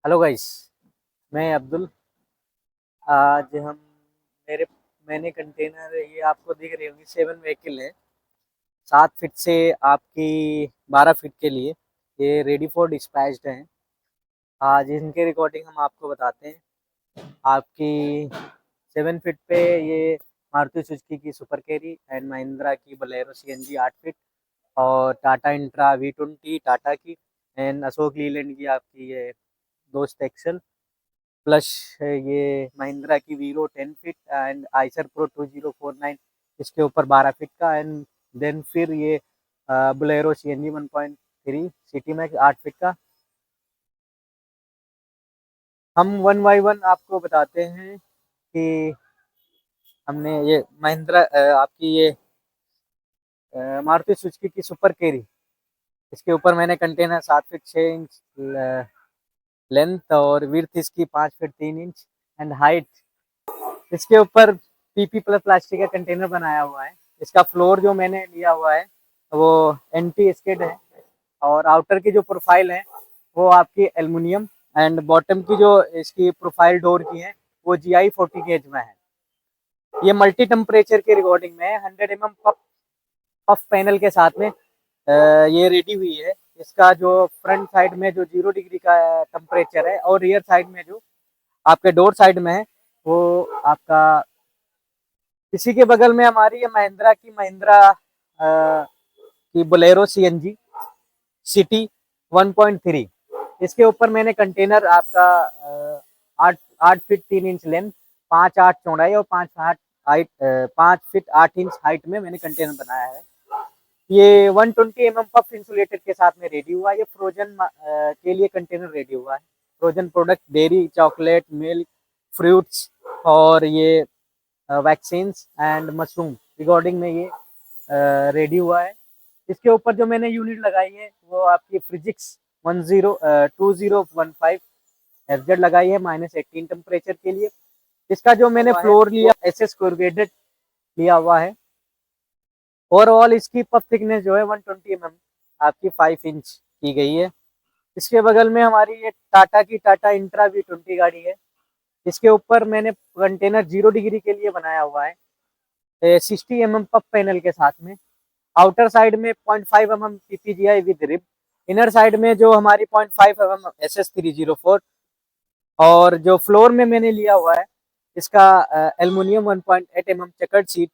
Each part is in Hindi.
Hello guys. मैं अब्दुल। आज हम मेरे मैंने कंटेनर ये आपको दिख रही होंगी 7 व्हीकल है। 7 फीट से आपकी 12 फीट के लिए ये रेडी फॉर डिस्पैच्ड हैं। आज इनके रिकॉर्डिंग हम आपको बताते हैं। आपकी 7 फीट पे ये मारुति सुजुकी की सुपर कैरी एंड महिंद्रा की बोलेरो सीएनजी 8 फीट और टाटा इंट्रा V20 टाटा की एंड अशोक लीलैंड की आपकी ये दोस्त एक्सेल प्लस ये महिंद्रा की वीरो 10 फीट एंड आइसर प्रो 2049 इसके ऊपर 12 फीट का एंड देन फिर ये Bolero CNG 1.3 city max 8 feet का। हम वन बाई वन आपको बताते हैं कि हमने ये महिंद्रा आपकी ये मारुति सुजुकी की सुपर कैरी इसके ऊपर मैंने कंटेनर 7 फीट 6 इंच लेंथ और विड्थ इसकी 5 फीट 3 इंच एंड हाइट इसके ऊपर PP प्लस प्लास्टिक का कंटेनर बनाया हुआ है। इसका फ्लोर जो मैंने लिया हुआ है वो एंटी स्किड है और आउटर की जो प्रोफाइल है वो आपकी एल्युमिनियम एंड बॉटम की जो इसकी प्रोफाइल डोर की है वो GI 40 गेज में है। ये मल्टी टेम्परेचर के रिकॉर्डिंग में 100 mm पफ पैनल के साथ में ये रेडी हुई है। इसका जो फ्रंट साइड में जो 0 डिग्री का टेम्परेचर है और रियर साइड में जो आपके डोर साइड में है वो आपका इसी के बगल में हमारी ये महिंद्रा की बोलेरो CNG सिटी 1.3 इसके ऊपर मैंने कंटेनर आपका 8 फीट 3 इंच लेंथ 5 8 चौड़ाई और 5 8 हाइट 5 फीट 8 इंच हाइट में मैंने कंटेनर बनाया है। ये 120 mm पफ इंसुलेटेड के साथ में रेडी हुआ है। ये फ्रोजन के लिए कंटेनर रेडी हुआ है। Frozen product dairy chocolate milk fruits और ये वैक्सीन्स एंड मशरूम रिकॉर्डिंग में ये रेडी हुआ है। इसके ऊपर जो मैंने यूनिट लगाई है वो आपकी फ्रिजिक्स 2015 FZ लगाई है -18 टेम्परेचर के लिए। इसका जो मैंने फ्लोर लिया SS कोरुगेटेड लिया हुआ है। ओवरऑल इसकी पफ थिकनेस जो है 120 mm आपकी 5 इंच की गई है। इसके बगल में हमारी ये टाटा इंट्रा V20 गाड़ी है। इसके ऊपर मैंने कंटेनर 0 डिग्री के लिए बनाया हुआ है 60 mm पफ पैनल के साथ में। आउटर साइड में 0.5 mm PPGI with rib. Inner side में जो हमारी 0.5 mm SS304 और जो फ्लोर में मैंने लिया हुआ है इसका aluminium 1.8 mm chequered sheet.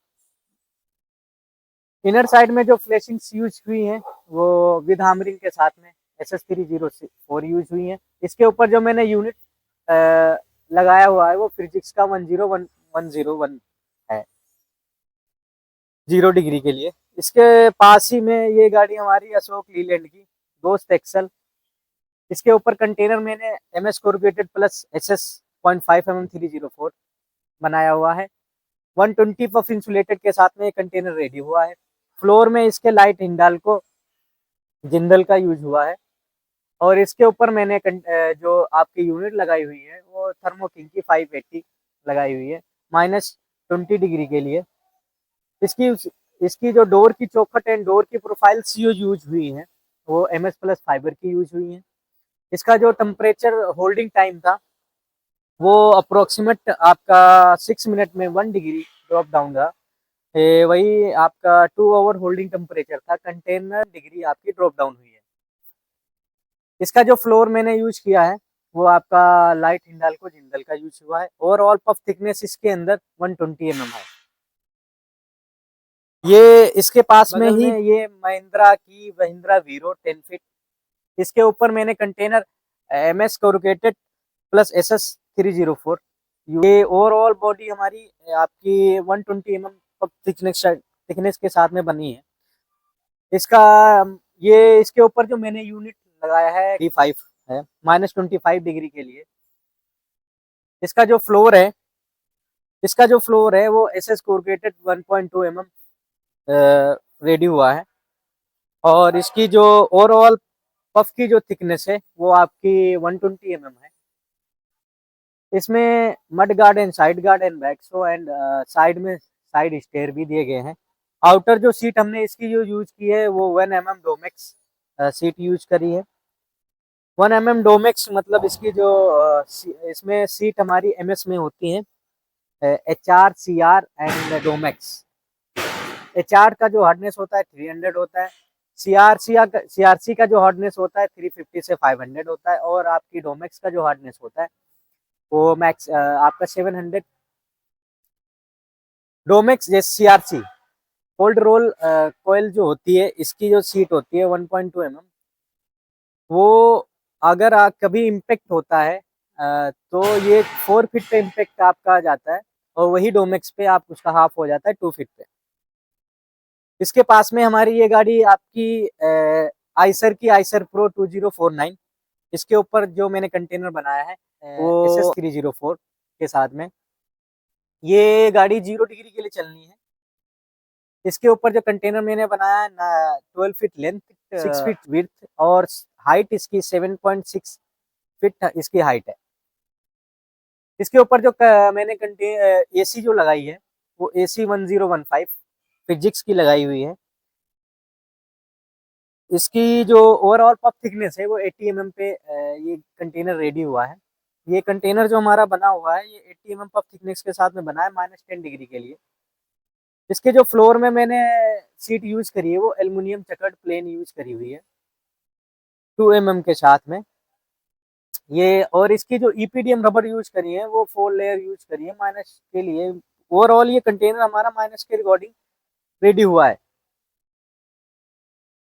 Inner side में जो फ्लैशिंग्स यूज हुई हैं वो विद हामरिंग के साथ में SS304 यूज हुई हैं। इसके ऊपर जो मैंने यूनिट लगाया हुआ है वो फिजिक्स का 101 है 0 डिग्री के लिए। इसके पास ही में ये गाड़ी हमारी अशोक लीलैंड की दोस्त एक्सल। इसके ऊपर कंटेनर मैंने MS corrugated plus SS 0.5 mm 304 बनाया हुआ है। 120 पफ इंसुलेटेड के साथ में ये कंटेनर रेडी हुआ है। फ्लोर में इसके लाइट हिंडाल्को जिंदल का यूज हुआ है और इसके ऊपर मैंने जो आपकी यूनिट लगाई हुई है वो थर्मो किंग की 580 लगाई हुई है -20 डिग्री के लिए। इसकी इसकी जो डोर की चौखट एंड डोर की प्रोफाइल्स यूज हुई हैं वो MS प्लस फाइबर की यूज हुई हैं। इसका जो टेम्परेचर होल्डिंग टाइम था वो अप्रोक्सीमेट आपका 6 मिनट में 1 डिग्री ड्रॉप डाउन था। वही आपका 2 आवर होल्डिंग टेम्परेचर था। कंटेनर डिग्री आपकी ड्रॉप डाउन हुई है। इसका जो फ्लोर मैंने यूज किया है वो आपका लाइट हिंडाल्को जिंदल का यूज हुआ है। ओवरऑल पफ थिकनेस इसके अंदर 120 mm है। ये इसके पास में ही ये महिंद्रा वीरो 10 फीट इसके ऊपर मैंने container MS corrugated plus SS304। ये ओवरऑल बॉडी हमारी आपकी 120 mm थिकनेस के साथ में बनी है। इसका ये इसके ऊपर जो मैंने यूनिट लगाया है D5 है -25 डिग्री के लिए। इसका जो फ्लोर है वो SS कोरुगेटेड 1.2 mm रेडी हुआ है और इसकी जो ओवरऑल पफ की जो थिकनेस है वो आपकी 120 mm है। इसमें mud guard and side guard and back show and side में साइड स्टेयर भी दिए गए हैं। आउटर जो सीट हमने इसकी जो यूज की है वो 1 mm डोमेक्स सीट यूज करी है। 1 mm डोमेक्स, मतलब इसकी जो इसमें सीट हमारी MS में होती है, HR, CR and Domex. HR का जो हार्डनेस होता है 300 होता है, CRC का जो हार्डनेस होता है 350 से 500 होता है, और आपकी डोमेक्स का जो हार्डनेस होता है वो मैक्स आपका 700। डोमेक्स जैसे CRC कोल्ड रोल कोयल जो होती है, इसकी जो सीट होती है 1.2 mm, वो अगर कभी इम्पेक्ट होता है तो ये 4 फीट पे इम्पेक्ट आपका जाता है, और वही डोमेक्स पे आप उसका हाफ हो जाता है 2 फीट पे। इसके पास में हमारी ये गाड़ी आपकी आइसर की आइसर प्रो 2049, इसके ऊपर जो मैंने कंटेनर बनाया है वो SS304 के साथ में। ये गाड़ी 0 डिग्री के लिए चलनी है। इसके ऊपर जो कंटेनर मैंने बनाया है ना, 12 फीट लेंथ, 6 फीट विड्थ, और हाइट इसकी 7.6 फीट इसकी हाइट है। इसके ऊपर जो मैंने AC जो लगाई है वो AC 1015 फिजिक्स की लगाई हुई है। इसकी जो ओवरऑल पफ थिकनेस है वो 80 mm पे ये कंटेनर रेडी हुआ है। ये कंटेनर जो हमारा बना हुआ है ये 80 mm पफ थिकनेस के साथ में बना है -10 डिग्री के लिए। इसके जो फ्लोर में मैंने सीट यूज करी है वो एल्युमिनियम चकर्ड प्लेन यूज करी हुई है 2 mm के साथ में ये, और इसकी जो EPDM रबर यूज करी है वो 4 लेयर यूज करी है माइनस के लिए। ओवरऑल ये कंटेनर हमारा माइनस के रिकॉर्डिंग रेडी हुआ है।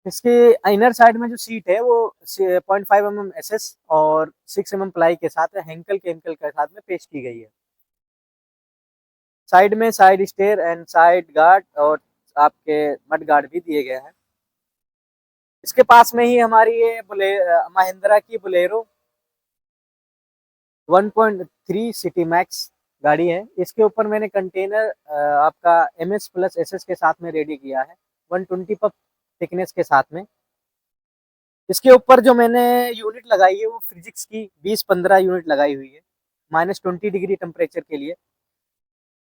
इसके इनर साइड में जो सीट है वो 0.5 mm SS और 6 mm प्लाई के साथ हैंकल केमिकल के साथ में पेश की गई है। साइड में side stair and side guard और आपके मड गार्ड भी दिए गए हैं। इसके पास में ही हमारी ये महिंद्रा की बोलेरो 1.3 सिटी मैक्स गाड़ी है। इसके ऊपर मैंने कंटेनर आपका MS प्लस SS के साथ में रेडी किया है 120 पफ थिकनेस के साथ में। इसके ऊपर जो मैंने यूनिट लगाई है वो फिजिक्स की 20-15 यूनिट लगाई हुई है -20 डिग्री टेम्परेचर के लिए।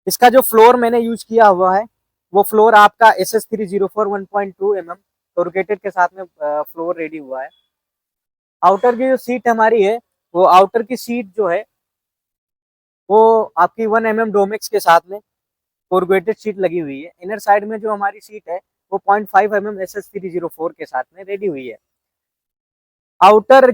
इसका जो फ्लोर मैंने यूज किया हुआ है वो फ्लोर आपका SS304 1.2 mm कोरुगेटेड के साथ में फ्लोर रेडी हुआ है। आउटर की जो सीट हमारी है वो आउटर की सीट जो है वो आपकी 1 mm डोमेक्स के साथ में कोरुगेटेड सीट लगी हुई है। इनर साइड में जो हमारी सीट है वो 0.5 mm SS304 के साथ में रेडी हुई है। आउटर